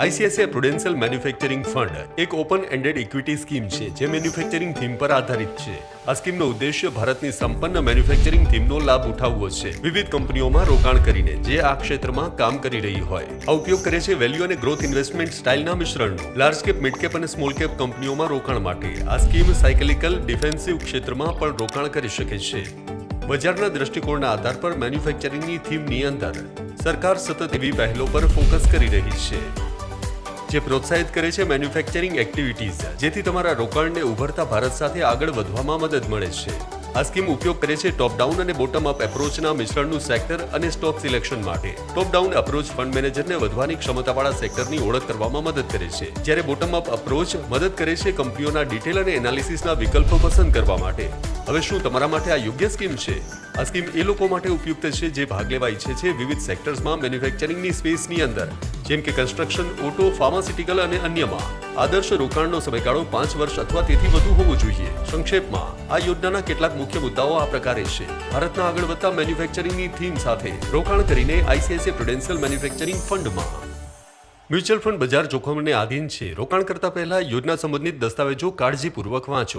ICICI Prudential manufacturing fund એક open ended equity scheme છે જે મેન્યુફેક્ચરિંગ થીમ પર આધારિત છે. આ સ્કીમનો ઉદ્દેશ્ય ભારતની સંપન્ન મેન્યુફેક્ચરિંગ થીમનો લાભ ઉઠાવવો છે, વિવિધ કંપનીઓમાં રોકાણ કરીને જે આ ક્ષેત્રમાં કામ કરી રહી હોય. આ ઉપયોગ કરે છે વેલ્યુ અને ગ્રોથ ઇન્વેસ્ટમેન્ટ સ્ટાઇલના મિશ્રણનો. લાર્જ કેપ, મિડ કેપ અને સ્મોલ કેપ કંપનીઓમાં રોકાણ માટે આ સ્કીમ સાયકલિકલ ડિફેન્સિવ ક્ષેત્રમાં પણ રોકાણ કરી શકે છે. બજારના દ્રષ્ટિકોણના આધાર પર મેન્યુફેક્ચરિંગની થીમની અંદર સરકાર સતત એવી પહેલો પર ફોકસ કરી રહી છે જે પ્રોત્સાહિત કરે છે મેન્યુફેક્ચરિંગ એક્ટિવિટીઝ, જેથી તમારા રોકાણને ઉભરતા ભારત સાથે આગળ વધવામાં મદદ મળે છે. આ સ્કીમ ઉપયોગ કરે છે ટોપ ડાઉન અને બોટમ અપ એપ્રોચના મિશ્રણનું સેક્ટર અને સ્ટોક સિલેક્શન માટે. ટોપ ડાઉન અપ્રોચ ફંડ મેનેજરને વધવાની ક્ષમતાવાળા સેક્ટરની ઓળખ કરવામાં મદદ કરે છે, જ્યારે બોટમ અપ અપ્રોચ મદદ કરે છે કંપનીઓના ડિટેલ અને એનાલિસિસના વિકલ્પો પસંદ કરવા માટે. હવે શું તમારા માટે આ યોગ્ય સ્કીમ છે? આ સ્કીમ એ લોકો માટે ઉપયુક્ત છે જે ભાગ લેવા ઈચ્છે છે વિવિધ સેક્ટર્સમાં મેન્યુફેક્ચરિંગની સ્પેસની અંદર, જેમ કે કન્સ્ટ્રક્શન, ઓટો, ફાર્માસ્યુટિકલ અને અન્યમાં. આદર્શ રોકાણનો સમયગાળો 5 વર્ષ અથવા તેથી વધુ હોવો જોઈએ. સંક્ષેપમાં, આ યોજનાના કેટલાક મુખ્ય મુદ્દાઓ આ પ્રકારે છે. ભારતના આગળ વધતા મેન્યુફેક્ચરિંગની થીમ સાથે રોકાણ કરીને આઈસીઆઈસીઆઈ પ્રુડેન્શિયલ મેન્યુફેક્ચરિંગ ફંડમાં. મ્યુચ્યુઅલ ફંડ બજાર જોખમને આધીન છે. રોકાણ કરતા પહેલા યોજના સંબંધિત દસ્તાવેજો કાળજીપૂર્વક વાંચો.